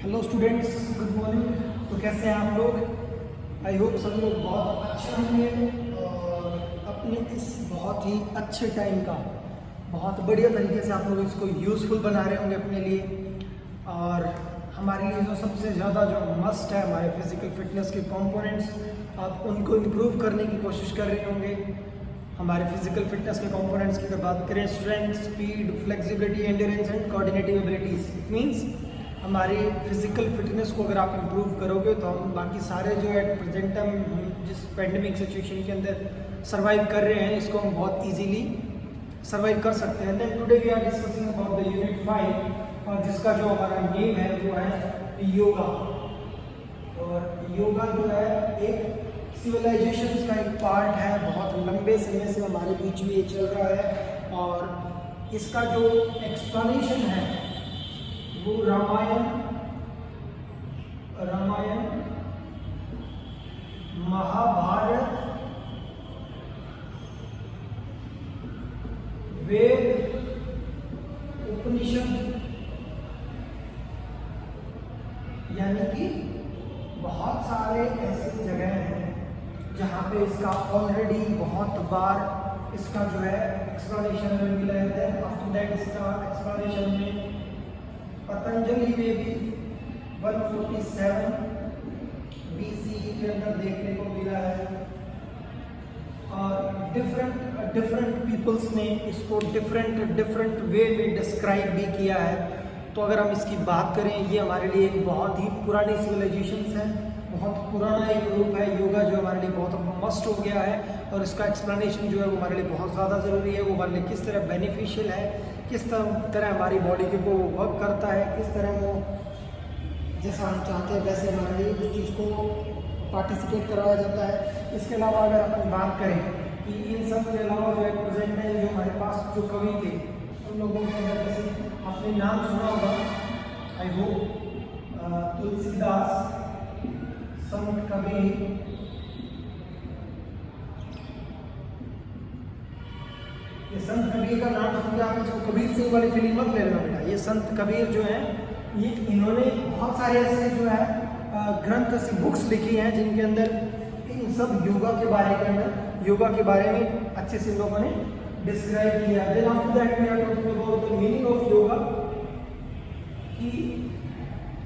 Hello students, good morning. तो कैसे हैं आप लोग? आई होप सभी लोग बहुत अच्छे होंगे और अपने इस बहुत ही अच्छे टाइम का बहुत बढ़िया तरीके से आप लोग इसको यूज़फुल बना रहे होंगे अपने लिए। और हमारे लिए जो सबसे ज़्यादा जो मस्ट है हमारे फिज़िकल फिटनेस के कंपोनेंट्स, आप उनको इम्प्रूव करने की कोशिश कर रहे होंगे। हमारे फिजिकल फिटनेस के कंपोनेंट्स की अगर बात करें, strength, speed, flexibility, endurance and coordinative abilities. It means हमारी फिजिकल फिटनेस को अगर आप इम्प्रूव करोगे तो हम बाकी सारे जो एट प्रेजेंट टाइम जिस पेंडेमिक सिचुएशन के अंदर सर्वाइव कर रहे हैं, इसको हम बहुत इजीली सर्वाइव कर सकते हैं। Then today we are discussing about the unit 5 और जिसका जो हमारा नेम है वो है योगा। और योगा जो है एक सिविलाइजेशंस का एक पार्ट है, बहुत लंबे समय से हमारे बीच में ये चल रहा है। और इसका जो एक्सप्लेनेशन है वो रामायण, महाभारत, वेद, उपनिषद, यानी कि बहुत सारे ऐसी जगह हैं जहाँ पे इसका ऑलरेडी बहुत बार इसका जो है एक्सप्लेनेशन में मिला है। देन आफ्टर दैट इसका एक्सप्लेनेशन में पतंजलि में भी 147 BCE के अंदर देखने को मिला है। और डिफरेंट पीपल्स ने इसको डिफरेंट वे में डिस्क्राइब भी किया है। तो अगर हम इसकी बात करें, ये हमारे लिए एक बहुत ही पुरानी सिविलाइजेशंस है, बहुत पुराना एक ग्रुप है योगा, जो हमारे लिए बहुत मस्ट हो गया है। और इसका एक्सप्लेनेशन जो है वो हमारे लिए बहुत ज़्यादा ज़रूरी है। वो हमारे लिए किस तरह बेनिफिशियल है, किस तरह हमारी बॉडी के को वर्क करता है, किस तरह वो जैसा हम चाहते हैं वैसे हमारे लिए इस चीज़ को पार्टिसिपेट करवाया जाता है। इसके अलावा अगर अपन बात करें कि इन सब के अलावा जो है प्रेजेंट में जो हमारे पास जो कवि थे उन लोगों के अंदर जैसे आपने नाम सुना होगा, आई होप, तुलसीदास, संत कबीर, ये संत कबीर का नाम सुन के आप इसको कबीर सिंह वाली फीलिंग मत ले लेना बेटा। ये संत कबीर जो है ये इन्होंने बहुत सारे ऐसे जो है ग्रंथ, ऐसी बुक्स लिखी हैं जिनके अंदर इन सब योगा के बारे में अच्छे से लोगों ने डिस्क्राइब किया। Then after that we are talking about the meaning of yoga, कि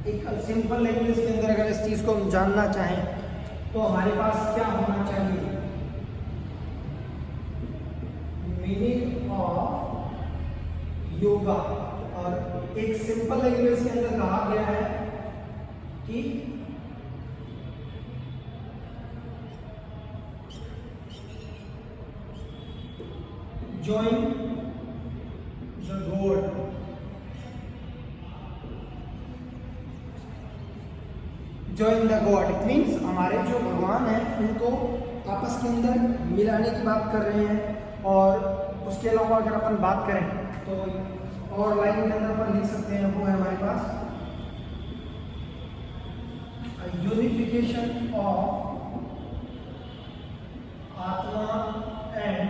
एक सिंपल लैंग्वेज के अंदर अगर इस चीज़ को हम जानना चाहें तो हमारे पास क्या होना चाहिए। मीनिंग ऑफ योगा, और एक सिंपल लैंग्वेज के अंदर कहा गया है कि join the God, join the God। It means हमारे जो भगवान हैं उनको आपस के अंदर मिलाने की बात कर रहे हैं। और उसके अलावा अगर अपन बात करें तो और लाइन के अंदर अपन लिख सकते हैं, वो है हमारे पास यूनिफिकेशन ऑफ आत्मा एंड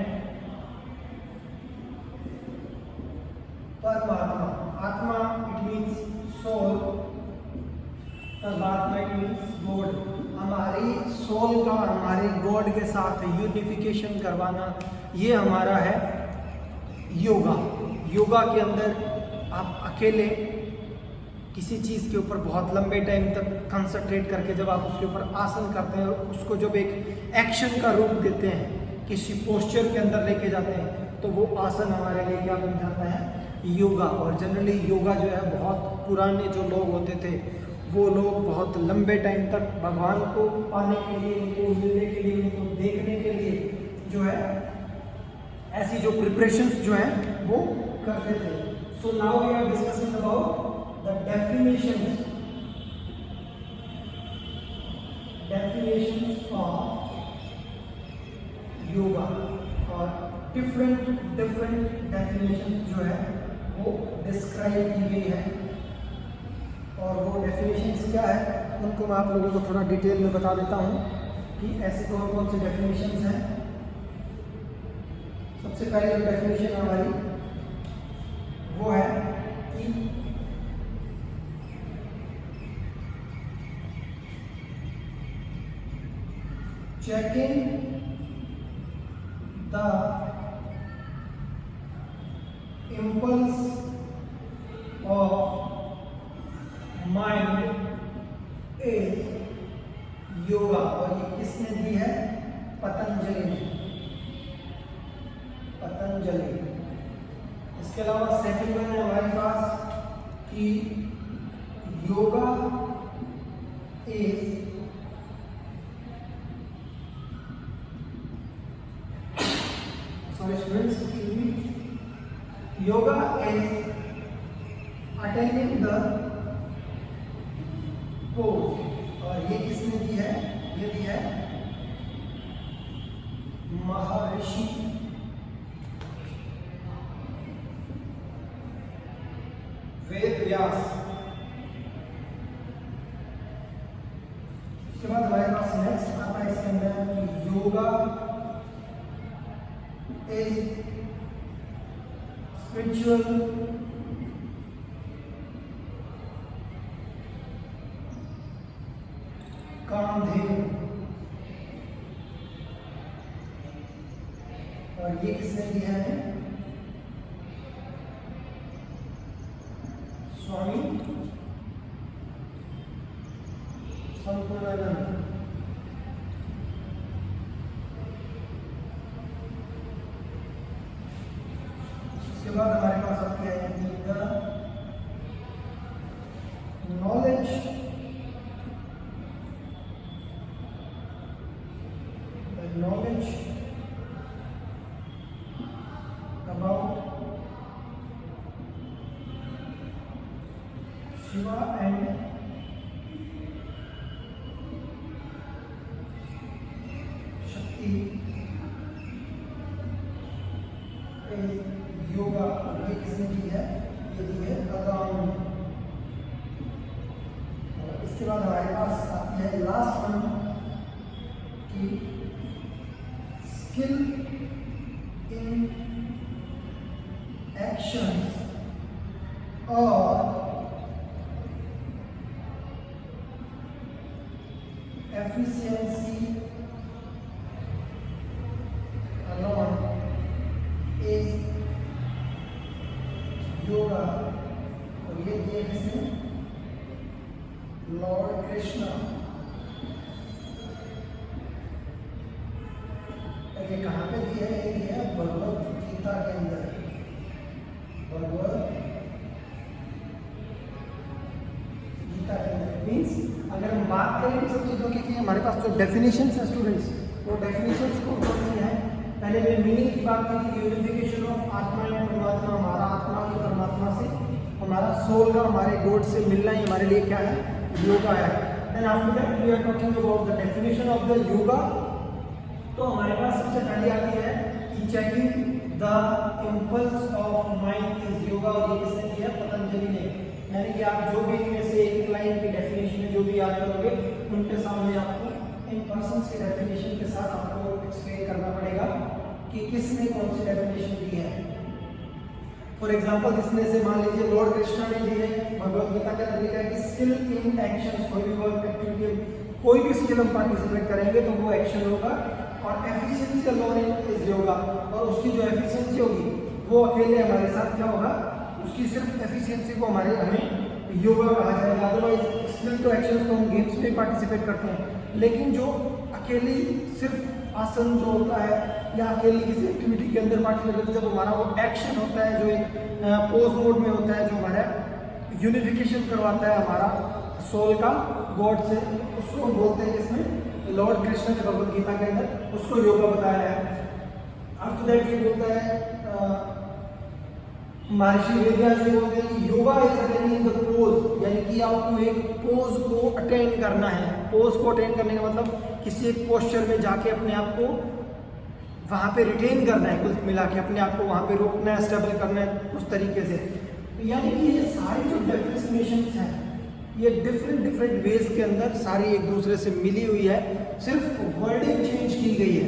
परमात्मा। आत्मा इट मीन्स सोल, परमात्मा इट मीन्स गॉड। हमारी सोल का हमारे गॉड के साथ यूनिफिकेशन करवाना, ये हमारा है योगा। योगा के अंदर आप अकेले किसी चीज़ के ऊपर बहुत लंबे टाइम तक कंसंट्रेट करके जब आप उसके ऊपर आसन करते हैं और उसको जब एक एक्शन का रूप देते हैं, किसी पोस्चर के अंदर लेके जाते हैं, तो वो आसन हमारे लिए क्या बन जाता है, योगा। और जनरली योगा जो है बहुत पुराने जो लोग होते थे वो लोग बहुत लंबे टाइम तक भगवान को पाने के लिए, उनको मिलने के लिए, उनको देखने के लिए जो है ऐसी जो प्रिपरेशंस जो हैं वो करते थे। So now we are discussing about the definitions of yoga. और डिफरेंट डेफिनेशन जो है वो डिस्क्राइब की गई है। और वो डेफिनेशंस क्या है उनको मैं आप लोगों को थोड़ा डिटेल में बता देता हूँ कि ऐसे कौन से डेफिनेशंस हैं। सबसे पहले जो डेफिनेशन हमारी वो है कि checking the impulse of mind is yoga. और ये किसने दी है? पतंजलि ने। पतंजलि। इसके अलावा सेकंड वन है हमारे पास कि yoga is students, yoga is attaining the pose. और ये किसने दी है? ये दी है महर्षि वेद व्यास। उसके बाद हमारे पास नेक्स्ट आता है इसके अंदर कि योगा इज स्पिरिचुअल कामधेनु। और ये किसने दिया है? स्वामी संपूर्णानंद। उसके बाद हमारे पास आती है knowledge about Shiva and Shakti is yoga। ये किसने दी है? ये दी है अगाम। इसके बाद हमारे पास आती है लास्ट वन की skill in actions or efficiency alone is yoga। और ये दिए किसने? लॉर्ड कृष्णा। ये कहाँ पे दिया है? ये है भगवत गीता के अंदर। भगवत गीता के अंदर मीन्स अगर हम बात करें सब चीज़ों की, हमारे पास जो डेफिनेशंस है स्टूडेंट्स, वो डेफिनेशंस को कौन सी है? पहले मैं मीनिंग की बात की थी, यूनिफिकेशन ऑफ आत्मा एंड परमात्मा। हमारा आत्मा की परमात्मा से, हमारा सोल का हमारे गॉड से मिलना ही हमारे लिए क्या है? योगा है। Then after that we are talking about the definition of the yoga. तो हमारे पास सबसे पहली आती है कि checking the impulse of mind is yoga. और ये किसने दिया? पतंजलि ने। यानी कि आप जो भी इनमें से एक लाइन की डेफिनेशन है जो भी याद करोगे, उनके सामने आपको इन पर्सन्स के डेफिनेशन के साथ आपको एक्सप्लेन करना पड़ेगा कि किसने कौन सी डेफिनेशन दी है। फॉर एग्जाम्पल इसमें से मान लीजिए लॉर्ड कृष्णा ने दी है, भगवद गीता के अंदर लिखा है कि स्किल इन एक्शन, कोई भी वर्क एक्टिविटी, कोई भी स्किल हम पार्टिसिपेट करेंगे तो वो एक्शन होगा। और एफिशिएंसी अलोन इज योगा। और उसकी जो एफिशिएंसी होगी वो अकेले हमारे साथ क्या होगा? उसकी सिर्फ एफिशिएंसी को हमें योगा कहा जाएगा। अदरवाइज स्किल तो एक्शन तो हम गेम्स में पार्टिसिपेट करते हैं, लेकिन जो अकेली सिर्फ आसन जो होता है या अकेली किसी एक्टिविटी के अंदर पार्टिसिपेट करते हैं, जब हमारा वो एक्शन होता है जो एक पोज मोड में होता है, जो हमारा यूनिफिकेशन करवाता है हमारा सोल का गॉड से, उसको हम बोलते हैं इसमें लॉर्ड कृष्ण ने भगवद गीता के अंदर उसको योगा बताया है। आफ्टर दैट ये बोलता है महर्षि वेदव्यास जी बोलते हैं कि yoga is attaining the pose, यानी कि आपको एक पोज को अटेन करना है। पोज को अटेन करने का मतलब किसी एक पोस्चर में जाके अपने आप को वहाँ पे रिटेन करना है, कुल मिला के अपने आप को वहाँ पे रोकना है, स्टेबल करना है उस तरीके से। यानी कि ये सारी जो डेफिनेशंस हैं ये डिफरेंट वेज के अंदर सारी एक दूसरे से मिली हुई है। सिर्फ वर्डिंग चेंज की गई है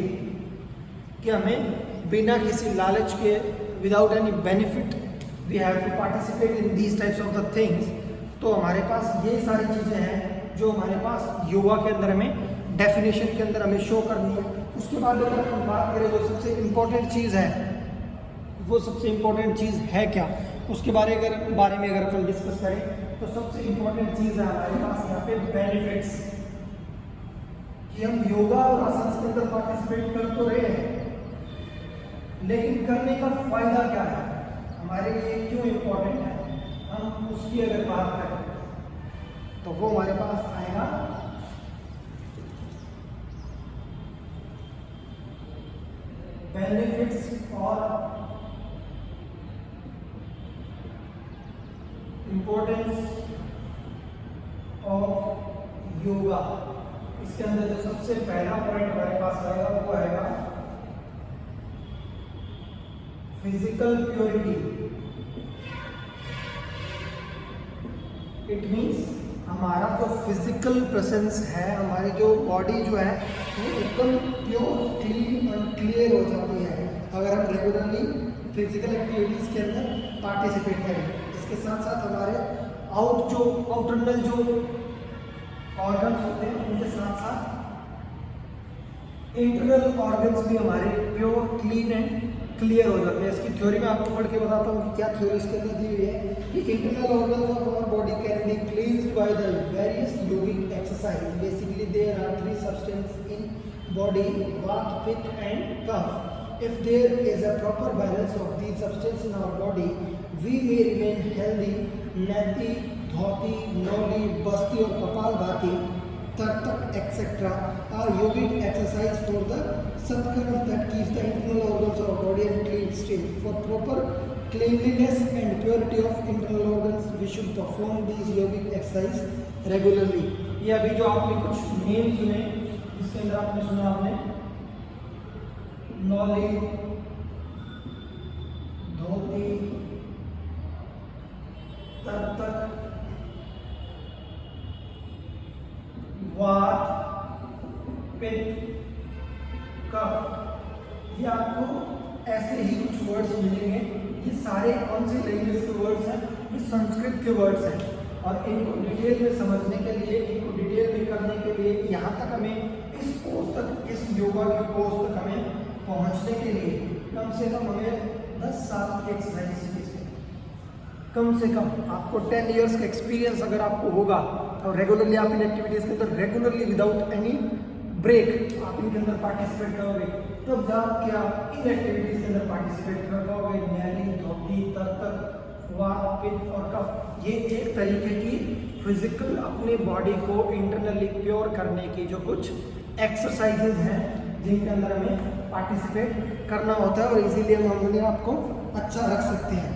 कि हमें बिना किसी लालच के, without any benefit, we have to participate in these types of the things. तो हमारे पास ये सारी चीज़ें हैं जो हमारे पास योगा के अंदर हमें डेफिनेशन के अंदर हमें शो करनी है। उसके बाद अगर हम बात करें जो सबसे इम्पोर्टेंट चीज़ है, वो सबसे इम्पोर्टेंट चीज़ है क्या, उसके बारे में अगर अपन डिस्कस करें तो सबसे इम्पोर्टेंट चीज़ है हमारे पास यहाँ पे बेनिफिट्स, कि हम योगा और आसन के अंदर पार्टिसिपेट कर तो रहे हैं, लेकिन करने का फायदा क्या है, हमारे लिए क्यों इम्पोर्टेंट है, हम उसकी अगर बात करें तो वो हमारे पास आएगा बेनिफिट्स और इम्पोर्टेंस ऑफ योगा। इसके अंदर जो सबसे पहला पॉइंट हमारे पास आएगा वो आएगा फिजिकल प्योरिटी। इट मीन्स हमारा जो फिजिकल प्रेजेंस है, हमारी जो बॉडी जो है वो एकदम प्योर, क्लीन और क्लियर हो जाती है अगर हम रेगुलरली फिजिकल एक्टिविटीज़ के अंदर पार्टिसिपेट करें। इसके साथ साथ हमारे आउटरनल जो ऑर्गन्स होते हैं उनके साथ साथ इंटरनल ऑर्गन्स भी हमारे प्योर, क्लीन एंड क्लियर हो जाते हैं। इसकी थ्योरी में आपको पढ़ के बताता हूँ कि क्या थ्योरी इसके अंदर दी हुई है कि internal organs of our body can be cleansed by the various yogic exercise. Basically there are 3 substance in body, vata, pitta and kapha. If there is a proper balance of these substances in our body, we may remain healthy. Nati, dhoti, noli, basti और kapalbhati, tartak, etc. are yogic exercise for the satkaram that keeps the internal organs of our body in clean state. For proper cleanliness and purity of internal organs, we should perform these yogic exercise regularly. ये अभी जो आपने कुछ name सुने, जिसके अंदर आपने सुना आपने नौली, धोती, तरतक, वात, पित्त, कफ, ये आपको ऐसे ही कुछ वर्ड्स मिलेंगे। ये सारे कौन से लैंग्वेज के वर्ड्स हैं? ये संस्कृत के वर्ड्स हैं। और इनको डिटेल में समझने के लिए, इनको डिटेल में करने के लिए, यहाँ तक हमें इस पोस्ट तक, इस योगा के पोस्ट तक हमें पहुंचने के लिए कम से कम हमें 10 साल की एक्सरसाइज सीखनी चाहिए। कम से कम आपको 10 इयर्स का एक्सपीरियंस अगर आपको होगा और रेगुलरली आप इन एक्टिविटीज़ के अंदर रेगुलरली विदाउट एनी ब्रेक आप इनके अंदर पार्टिसिपेट करोगे, तब जाके आप इन एक्टिविटीज़ के अंदर पार्टिसिपेट कर पाओगे। नैली, धोती, तरतक, वात, पित्त और कफ, ये एक तरीके की फिजिकल अपने बॉडी को इंटरनली प्योर करने की जो कुछ एक्सरसाइजेज हैं जिनके अंदर हमें पार्टिसिपेट करना होता है और इसीलिए हम अपने आप को अच्छा रख सकते हैं।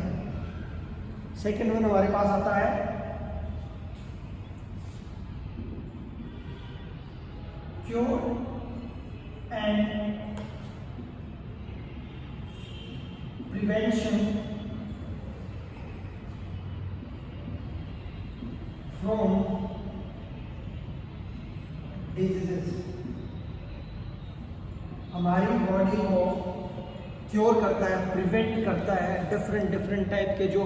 सेकेंड वन हमारे पास आता है cure and prevention from diseases. हमारी बॉडी को क्योर करता है, प्रिवेंट करता है डिफरेंट टाइप के जो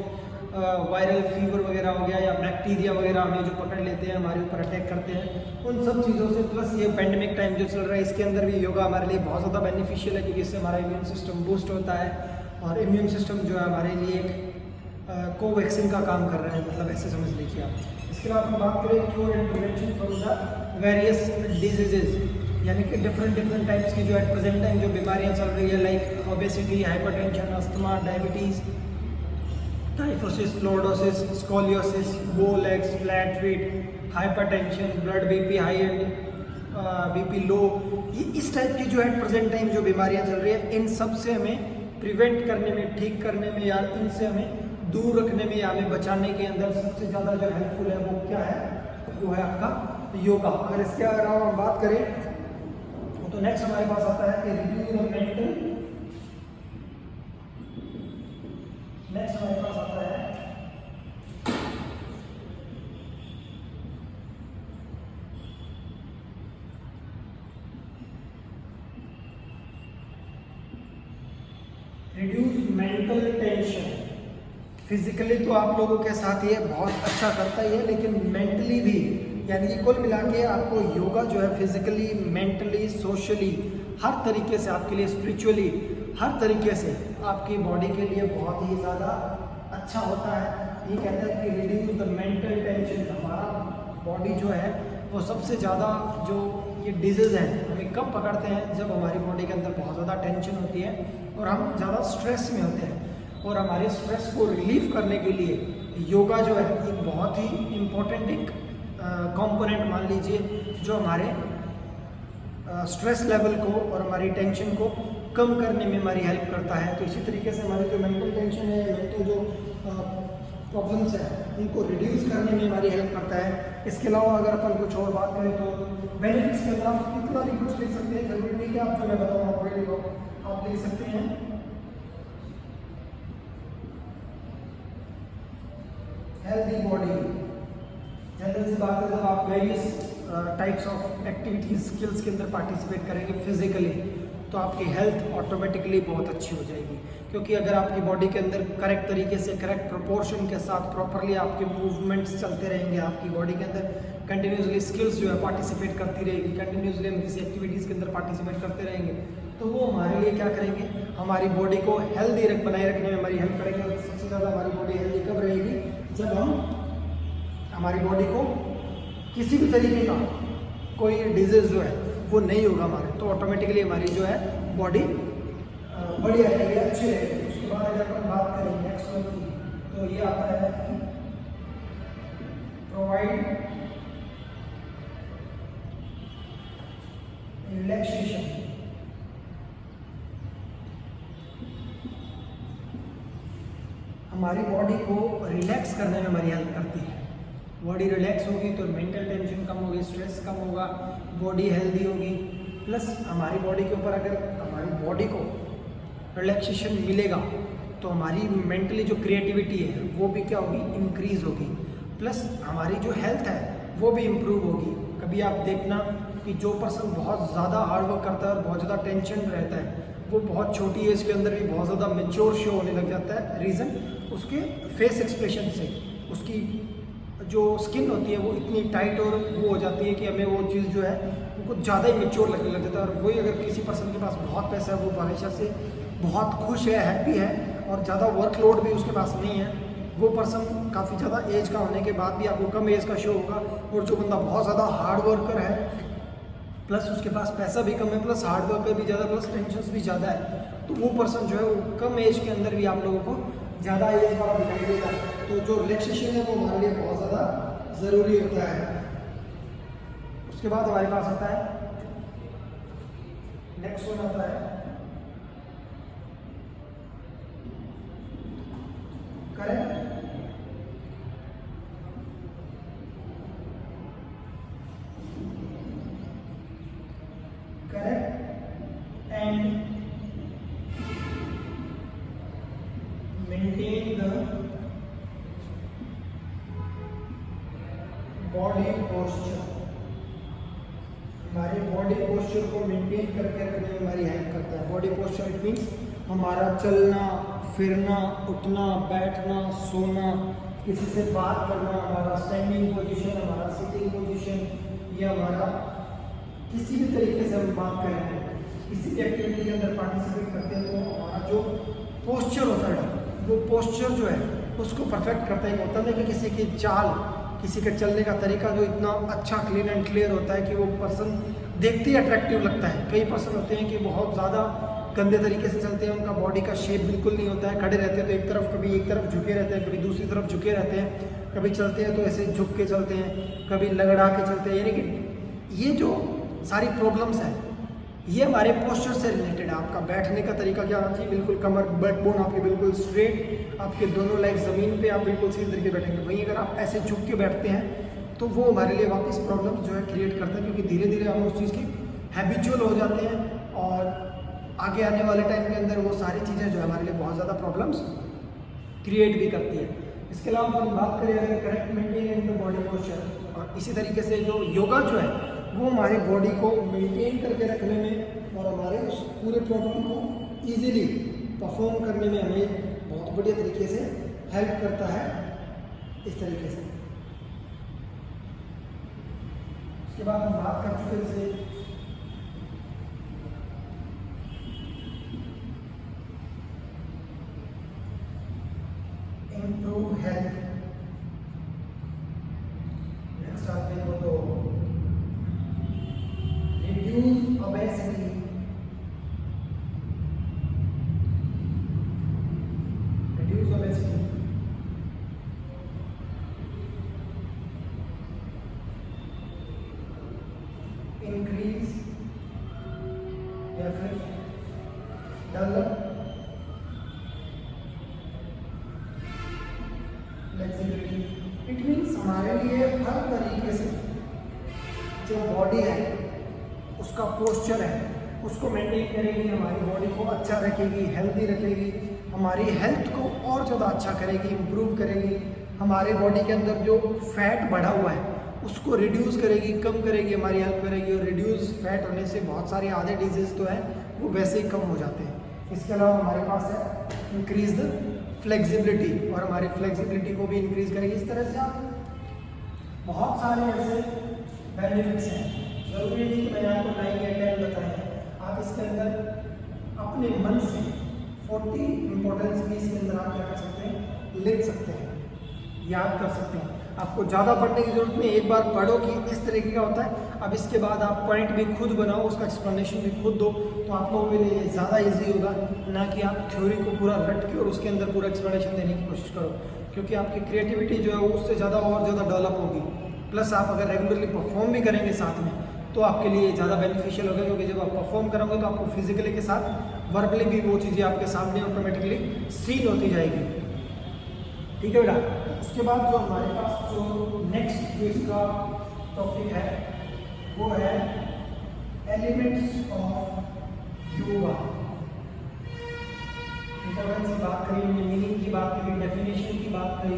वायरल फीवर वगैरह हो गया या बैक्टीरिया वगैरह हमें जो पकड़ लेते हैं, हमारे ऊपर अटैक करते हैं, उन सब चीज़ों से। प्लस ये पेंडेमिक टाइम जो चल रहा है इसके अंदर भी योगा हमारे लिए बहुत ज़्यादा बेनिफिशियल है क्योंकि इससे हमारा इम्यून सिस्टम बूस्ट होता है और इम्यून सिस्टम जो है हमारे लिए एक कोवैक्सीन का काम कर रहा है, मतलब ऐसे समझ लीजिए आप। इसके बाद हम बात करें cure and prevention from the various diseases, यानी कि डिफरेंट टाइप्स की जो एट प्रेजेंट टाइम जो बीमारियां चल रही है, like obesity, hypertension, asthma, diabetes, kyphosis, lordosis, scoliosis, bow legs, flat feet, hypertension, blood BP high and BP low, ये इस टाइप की जो एट प्रेजेंट टाइम जो बीमारियां चल रही है, इन सब से हमें प्रिवेंट करने में, ठीक करने में या इनसे हमें दूर रखने में या हमें बचाने के अंदर सबसे ज़्यादा जो हेल्पफुल है वो क्या है? वो है आपका योगा। अगर इसके अलावा हम बात करें तो नेक्स्ट हमारे पास आता है कि रिड्यूस द मेंटल, नेक्स्ट हमारे पास आता है रिड्यूस मेंटल टेंशन। फिजिकली तो आप लोगों के साथ ये बहुत अच्छा करता ही है, लेकिन मेंटली भी यानी कि कुल मिला के आपको योगा जो है फिजिकली, मेंटली, सोशली, हर तरीके से आपके लिए, स्पिरिचुअली, हर तरीके से आपकी बॉडी के लिए बहुत ही ज़्यादा अच्छा होता है। ये कहता है कि रिड्यूस द मेंटल टेंशन। हमारा बॉडी जो है वो सबसे ज़्यादा जो ये डिजीज़ है हमें कब पकड़ते हैं, जब हमारी बॉडी के अंदर बहुत ज़्यादा टेंशन होती है और हम ज़्यादा स्ट्रेस में होते हैं। और हमारे स्ट्रेस को रिलीफ करने के लिए योगा जो है एक बहुत ही इम्पोर्टेंट एक कंपोनेंट मान लीजिए, जो हमारे स्ट्रेस लेवल को और हमारी टेंशन को कम करने में हमारी हेल्प करता है। तो इसी तरीके से हमारी जो मेंटल टेंशन है, मेंटल जो प्रॉब्लम्स है, उनको रिड्यूस करने में हमारी हेल्प करता है। इसके अलावा अगर अपन कुछ और बात करें तो बेनिफिट्स के अंदर आप कितना भी कुछ लिख सकते हैं, जरूरी नहीं कि आप जो मैं बताऊँ आप वही लिखो, आप लिख सकते हैं हेल्दी बॉडी। जनरल सी बात है, जब आप various types of activities, skills के अंदर पार्टिसिपेट करेंगे फिजिकली, तो आपकी हेल्थ ऑटोमेटिकली बहुत अच्छी हो जाएगी। क्योंकि अगर आपकी बॉडी के अंदर करेक्ट तरीके से, करेक्ट प्रोपोर्शन के साथ प्रॉपरली आपके मूवमेंट्स चलते रहेंगे, आपकी बॉडी के अंदर कंटिन्यूसली स्किल्स जो है पार्टिसिपेट करती रहेगी, कंटिन्यूसली हम किसी एक्टिविटीज़ के अंदर पार्टिसिपेट करते रहेंगे, तो वो हमारे लिए क्या करेंगे, हमारी बॉडी को हेल्दी बनाए रखने में हमारी हेल्प करेंगे। और सबसे ज़्यादा हमारी बॉडी हेल्दी कब रहेगी, जब हम हमारी बॉडी को किसी भी तरीके का कोई डिजीज़ जो है वो नहीं होगा हमारे, तो ऑटोमेटिकली हमारी जो है बॉडी बढ़िया रहेगी, अच्छी रहेगी। उसके बाद अगर अपन बात करें नेक्स्ट वन की, तो ये आता है प्रोवाइड रिलैक्सेशन। हमारी बॉडी को रिलैक्स करने में हमारी हेल्प करती है। बॉडी रिलैक्स होगी तो मेंटल टेंशन कम होगी, स्ट्रेस कम होगा, बॉडी हेल्दी होगी। प्लस हमारी बॉडी के ऊपर अगर हमारी बॉडी को रिलैक्सेशन मिलेगा तो हमारी मेंटली जो क्रिएटिविटी है वो भी क्या होगी, इंक्रीज होगी। प्लस हमारी जो हेल्थ है वो भी इम्प्रूव होगी। कभी आप देखना कि जो पर्सन बहुत ज़्यादा हार्डवर्क करता है और बहुत ज़्यादा टेंशन रहता है, वो बहुत छोटी एज के अंदर भी बहुत ज़्यादा मैच्योर शो होने लग जाता है। रीज़न उसके फेस एक्सप्रेशन से, उसकी जो स्किन होती है वो इतनी टाइट और वो हो जाती है कि हमें वो चीज़ जो है वो कुछ ज़्यादा ही मैच्योर लगने लग जाता है। और वही अगर किसी पर्सन के पास बहुत पैसा है, वो हमेशा से बहुत खुश है, हैप्पी है और ज़्यादा वर्कलोड भी उसके पास नहीं है, वो पर्सन काफ़ी ज़्यादा एज का होने के बाद भी आपको कम एज का शो होगा। और जो बंदा बहुत ज़्यादा हार्ड वर्कर है, प्लस उसके पास पैसा भी कम है, प्लस हार्ड वर्कर भी ज़्यादा, प्लस टेंशन भी ज़्यादा है, तो वो पर्सन जो है वो कम एज के अंदर भी आप लोगों को ज़्यादा एज वाला दिखाई देगा। तो जो रिलैक्सेशन है वो हमारे लिए बहुत ज़्यादा ज़रूरी होता है। उसके बाद हमारे पास आता है नेक्स्ट वन आता है correct and maintain the body posture. हमारे बॉडी पोस्चर को मेंटेन करके रखने में हमारी हेल्प करता है। बॉडी पोस्चर इट मीन्स हमारा चलना फिरना, उठना बैठना, सोना, किसी से बात करना, हमारा स्टैंडिंग पोजीशन, हमारा सिटिंग पोजीशन, या हमारा किसी भी तरीके से हम बात करें, किसी भी एक्टिविटी के अंदर पार्टिसिपेट करते हैं, तो हमारा जो पोस्चर होता है वो पोस्चर जो है उसको परफेक्ट करता है। होता है कि किसी की चाल, किसी के चलने का तरीका जो इतना अच्छा क्लीन एंड क्लियर होता है कि वो पर्सन देखते ही अट्रैक्टिव लगता है। कई पर्सन होते हैं कि बहुत ज़्यादा गंदे तरीके से चलते हैं, उनका बॉडी का शेप बिल्कुल नहीं होता है, खड़े रहते हैं तो एक तरफ, कभी एक तरफ झुके रहते हैं, कभी दूसरी तरफ झुके रहते हैं, कभी चलते हैं तो ऐसे झुक के चलते हैं, कभी लगड़ा के चलते हैं। यानी कि ये जो सारी प्रॉब्लम्स हैं ये हमारे पोस्चर से रिलेटेड है। आपका बैठने का तरीका क्या होना चाहिए, बिल्कुल कमर, बैकबोन आपकी बिल्कुल स्ट्रेट, आपके दोनों लेग ज़मीन पे, आप बिल्कुल सीधे तरीके बैठेंगे। वहीं अगर आप ऐसे झुक के बैठते हैं तो वो हमारे लिए वापस प्रॉब्लम जो है क्रिएट करता है, क्योंकि धीरे धीरे हम उस चीज़ की हैबिचुअल हो जाते हैं और आगे आने वाले टाइम के अंदर वो सारी चीज़ें जो है हमारे लिए बहुत ज़्यादा प्रॉब्लम्स क्रिएट भी करती है। इसके अलावा हम बात करें अगर correct maintain the body posture, और इसी तरीके से जो योगा जो है वो हमारी बॉडी को मेंटेन करके रखने में और हमारे उस पूरे प्रॉब्लम को इजीली परफॉर्म करने में हमें बहुत बढ़िया तरीके से हेल्प करता है। इस तरीके से उसके बाद हम बात कर चुके जैसे इम्प्रूव हेल्थ। नेक्स्ट आप देखो तो reduce obesity, reduce obesity, increase या फिर डेवलप फ्लेक्सिबिलिटी। इट मीन्स हमारे लिए हर तरीके से जो बॉडी है उसका पोस्चर है उसको मेंटेन करेगी, हमारी बॉडी को अच्छा रखेगी, हेल्दी रखेगी, हमारी हेल्थ को और ज़्यादा अच्छा करेगी, इम्प्रूव करेगी, हमारे बॉडी के अंदर जो फैट बढ़ा हुआ है उसको रिड्यूस करेगी, कम करेगी, हमारी हेल्प करेगी। और रिड्यूस फैट होने से बहुत सारे आधे डिजीज़ तो हैं वो वैसे ही कम हो जाते हैं। इसके अलावा हमारे पास है इंक्रीज द फ्लेक्सिबिलिटी, और हमारी फ्लेक्सिबिलिटी को भी इंक्रीज करेगी। इस तरह से आप बहुत सारे ऐसे बेनिफिट्स हैं, जरूरी नहीं कि मैंने आपको 9 या 10 बताए हैं। आप इसके अंदर अपने मन से 40 इंपॉर्टेंस भी इसके अंदर आप क्या कर सकते हैं, लिख सकते हैं, याद कर सकते हैं। आपको ज़्यादा पढ़ने की जरूरत नहीं, एक बार पढ़ो कि इस तरीके का होता है। अब इसके बाद आप पॉइंट भी खुद बनाओ, उसका एक्सप्लेनेशन भी खुद दो, तो आप लोगों के लिए ज़्यादा इजी होगा, ना कि आप थ्योरी को पूरा रट के और उसके अंदर पूरा एक्सप्लेनेशन देने की कोशिश करो, क्योंकि आपकी क्रिएटिविटी जो है वो उससे ज़्यादा और ज़्यादा डेवलप होगी। प्लस आप अगर रेगुलरली परफॉर्म भी करेंगे साथ में तो आपके लिए ज़्यादा बेनिफिशियल होगा, क्योंकि जब आप परफॉर्म करोगे तो आपको फिजिकली के साथ वर्बली भी वो चीज़ें आपके सामने ऑटोमेटिकली सीन होती जाएगी। ठीक है बेटा। उसके बाद जो हमारे पास जो नेक्स्ट जो इसका टॉपिक है वो है एलिमेंट्स ऑफ योगा। इंटरवेंस की बात करी, मीनिंग की बात करी, डेफिनेशन की बात करी।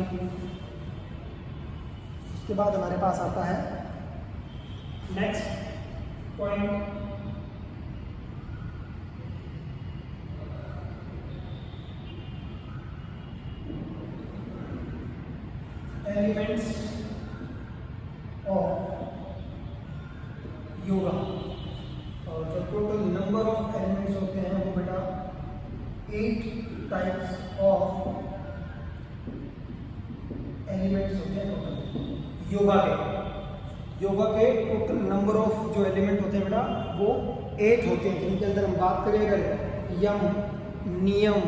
उसके बाद हमारे पास आता है next point, elements of yoga. और जो टोटल नंबर ऑफ एलिमेंट्स होते हैं वो बेटा 8 टाइप्स ऑफ एलिमेंट्स होते हैं टोटल योगा के। योगा के टोटल नंबर ऑफ जो एलिमेंट होते हैं बेटा वो 8 होते हैं, जिनके अंदर हम बात करें अगर यम, नियम,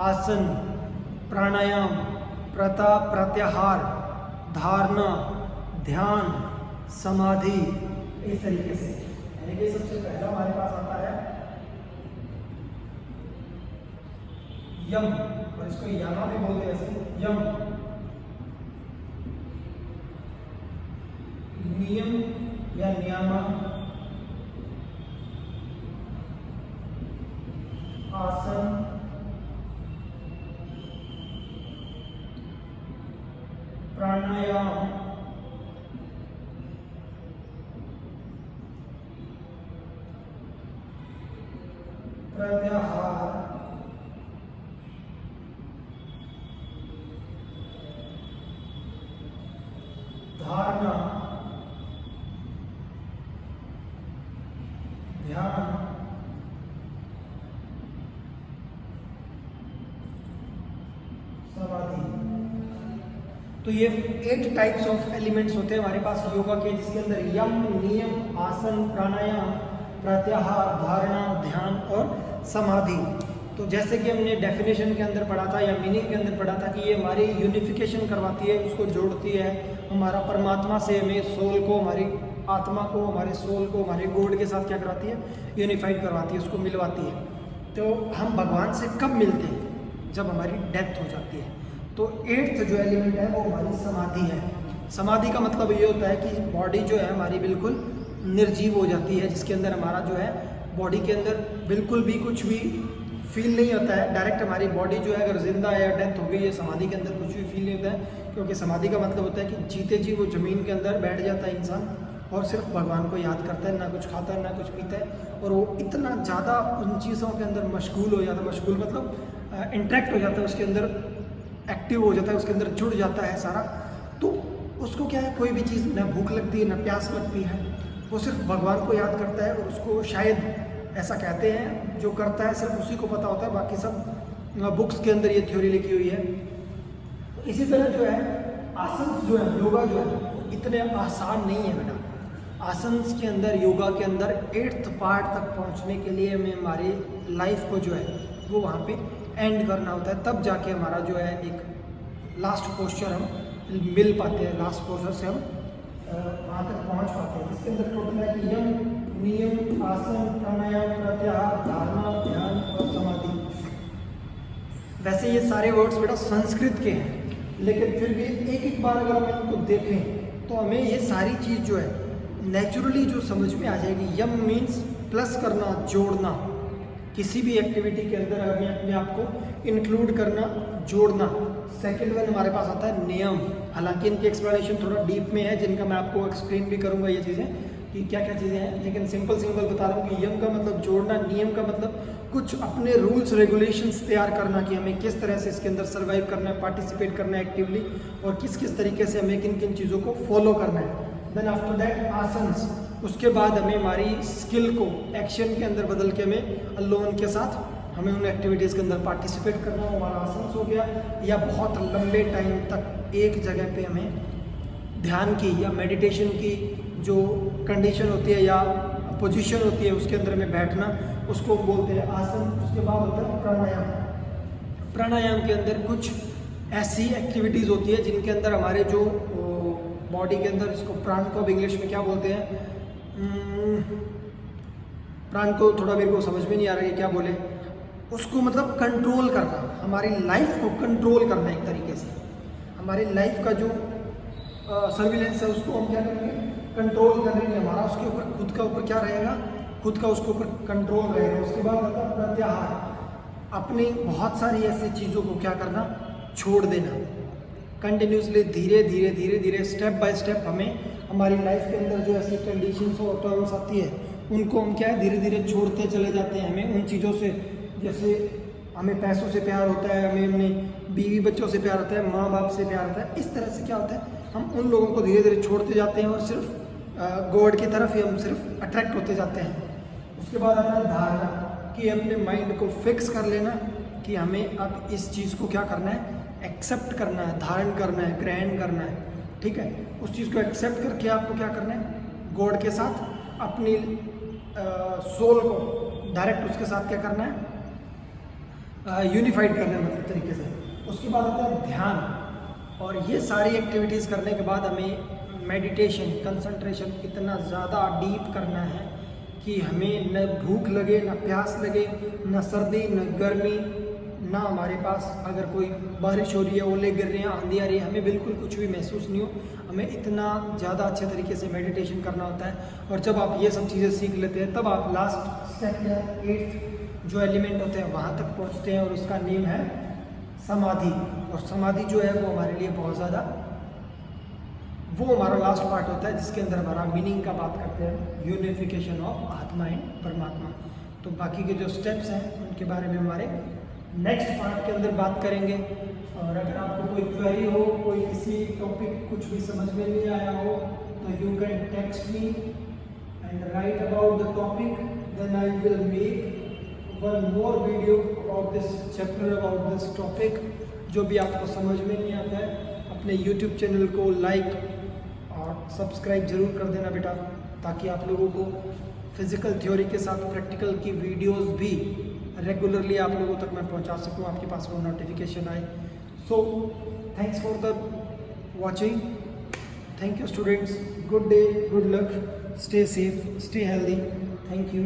आसन, प्राणायाम, प्रत्याहार, धारणा, ध्यान, समाधि, इस तरीके से। यानी कि सबसे पहला हमारे पास आता है यम, और इसको यामा भी बोलते हैं ऐसे, यम, नियम या नियामा, आसन, प्राणायाम, प्रत्याहार, धारणा, ध्यान, समाधि। तो ये 8 टाइप्स ऑफ एलिमेंट्स होते हैं हमारे पास योगा के, जिसके अंदर यम, नियम, आसन, प्राणायाम, प्रत्याहार, धारणा, ध्यान और समाधि। तो जैसे कि हमने डेफिनेशन के अंदर पढ़ा था या मीनिंग के अंदर पढ़ा था कि ये हमारी यूनिफिकेशन करवाती है, उसको जोड़ती है हमारा परमात्मा से, हमें सोल को, हमारी आत्मा को, हमारे सोल को, हमारे गॉड के साथ क्या करवाती है, यूनिफाइड करवाती है, उसको मिलवाती है। तो हम भगवान से कब मिलते हैं, जब हमारी डेथ हो जाती है। तो 8th जो एलिमेंट है वो हमारी समाधि है। समाधि का मतलब ये होता है कि बॉडी जो है हमारी बिल्कुल निर्जीव हो जाती है, जिसके अंदर हमारा जो है बॉडी के अंदर बिल्कुल भी कुछ भी फील नहीं होता है। डायरेक्ट हमारी बॉडी जो है अगर जिंदा है या डेथ हो गई है, समाधि के अंदर कुछ भी फील नहीं होता है, क्योंकि समाधि का मतलब होता है कि जीते जी वो ज़मीन के अंदर बैठ जाता है इंसान और सिर्फ भगवान को याद करता है, ना कुछ खाता है ना कुछ पीता है, और वो इतना ज़्यादा उन चीज़ों के अंदर मशगूल हो जाता है, मशगूल मतलब इंटरेक्ट हो जाता है, उसके अंदर एक्टिव हो जाता है, उसके अंदर जुड़ जाता है सारा। तो उसको क्या है, कोई भी चीज़ ना भूख लगती है ना प्यास लगती है, वो सिर्फ भगवान को याद करता है और उसको शायद ऐसा कहते हैं जो करता है सिर्फ उसी को पता होता है, बाकी सब बुक्स के अंदर ये थ्योरी लिखी हुई है। तो इसी तरह जो है आसन जो है, योगा जो है इतने आसान नहीं है बेटा। आसन्स के अंदर, योगा के अंदर 8th पार्ट तक पहुंचने के लिए हमें हमारी लाइफ को जो है वो वहाँ पे एंड करना होता है, तब जाके हमारा जो है एक लास्ट पोस्चर हम मिल पाते हैं, लास्ट पोस्चर से हम वहाँ तक पहुँच पाते हैं। इसके अंदर टोटल है कि यम, नियम, आसन, प्राणायाम, प्रत्याहार, धारणा, ध्यान और समाधि। वैसे ये सारे वर्ड्स बेटा संस्कृत के हैं, लेकिन फिर भी एक एक बार अगर हम इनको देखें तो हमें ये सारी चीज़ जो है नेचुरली जो समझ में आ जाएगी। यम मीन्स प्लस करना, जोड़ना, किसी भी एक्टिविटी के अंदर हमें अपने आप को इंक्लूड करना, जोड़ना। सेकेंड वन हमारे पास आता है नियम, हालांकि इनकी एक्सप्लेनेशन थोड़ा डीप में है, जिनका मैं आपको एक्सप्लेन भी करूंगा ये चीज़ें कि क्या क्या चीज़ें हैं, लेकिन सिंपल बता रहा हूँ कि यम का मतलब जोड़ना, नियम का मतलब कुछ अपने रूल्स रेगुलेशंस तैयार करना कि हमें किस तरह से इसके अंदर सर्वाइव करना है, पार्टिसिपेट करना है एक्टिवली, और किस किस तरीके से हमें किन किन चीज़ों को फॉलो करना है। देन आफ्टर दैट आसन्स, उसके बाद हमें हमारी स्किल को एक्शन के अंदर बदल के हमें अलोन के साथ हमें उन एक्टिविटीज़ के अंदर पार्टिसिपेट करना हो, हमारा आसन्स हो गया। या बहुत लंबे टाइम तक एक जगह पे हमें ध्यान की या मेडिटेशन की जो कंडीशन होती है या पोजीशन होती है उसके अंदर में बैठना, उसको बोलते हैं आसन। उसके बाद होता है प्राणायाम। प्राणायाम के अंदर कुछ ऐसी एक्टिविटीज़ होती है जिनके अंदर हमारे जो बॉडी के अंदर, इसको प्राण को अब इंग्लिश में क्या बोलते हैं, प्राण को थोड़ा मेरे को समझ में नहीं आ रहा है क्या बोले, उसको मतलब कंट्रोल करना, हमारी लाइफ को कंट्रोल करना एक तरीके से, हमारी लाइफ का जो सर्विलेंस है उसको हम क्या करेंगे, कंट्रोल करेंगे। हमारा उसके ऊपर खुद का ऊपर क्या रहेगा, खुद का उसके ऊपर कंट्रोल रहेगा। उसके बाद आता है प्रत्याहार, अपनी बहुत सारी ऐसी चीज़ों को क्या करना, छोड़ देना। कंटिन्यूसली धीरे धीरे धीरे धीरे स्टेप बाय स्टेप हमें हमारी लाइफ के अंदर जो ऐसी कंडीशंस और टर्म्स आती है उनको हम क्या है धीरे धीरे छोड़ते चले जाते हैं। हमें उन चीज़ों से, जैसे हमें पैसों से प्यार होता है, हमें अपने बीवी बच्चों से प्यार होता है, माँ बाप से प्यार होता है, इस तरह से क्या होता है हम उन लोगों को धीरे धीरे छोड़ते जाते हैं और सिर्फ गॉड की तरफ ही हम सिर्फ अट्रैक्ट होते जाते हैं। उसके बाद आता है धारणा, कि अपने माइंड को फिक्स कर लेना कि हमें अब इस चीज़ को क्या करना है, एक्सेप्ट करना है, धारण करना है, ग्रहण करना है। ठीक है, उस चीज़ को एक्सेप्ट करके आपको क्या करना है, गॉड के साथ अपनी सोल को डायरेक्ट उसके साथ क्या करना है, यूनिफाइड करना है मतलब तरीके से। उसके बाद आता है ध्यान, और ये सारी एक्टिविटीज़ करने के बाद हमें मेडिटेशन, कंसंट्रेशन इतना ज़्यादा डीप करना है कि हमें न भूख लगे, न प्यास लगे, न सर्दी, न गर्मी, ना हमारे पास अगर कोई बारिश हो रही है, ओले गिर रहे हैं, आंधी आ रही है, हमें बिल्कुल कुछ भी महसूस नहीं हो। हमें इतना ज़्यादा अच्छे तरीके से मेडिटेशन करना होता है। और जब आप ये सब चीज़ें सीख लेते हैं तब आप लास्ट स्टेप या 8th जो एलिमेंट होते हैं वहाँ तक पहुँचते हैं, और उसका नेम है समाधि। और समाधि जो है वो हमारे लिए बहुत ज़्यादा, वो हमारा लास्ट पार्ट होता है जिसके अंदर हमारा मीनिंग का बात करते हैं, यूनिफिकेशन ऑफ आत्मा एंड परमात्मा। तो बाकी के जो स्टेप्स हैं उनके बारे में हमारे नेक्स्ट पार्ट के अंदर बात करेंगे। और अगर आपको कोई क्वेरी हो, कोई किसी टॉपिक कुछ भी समझ में नहीं आया हो, तो you can text me and write about the topic, then I will make one more video about this chapter, about this topic. जो भी आपको समझ में नहीं आता है अपने यूट्यूब चैनल को लाइक और सब्सक्राइब ज़रूर कर देना बेटा, ताकि आप लोगों को फिज़िकल थ्योरी के साथ प्रैक्टिकल की वीडियोस भी रेगुलरली आप लोगों तक मैं पहुंचा सकूं, आपके पास वो नोटिफिकेशन आए। So thanks for the watching, thank you students, good day, good luck, stay safe, stay healthy, thank you.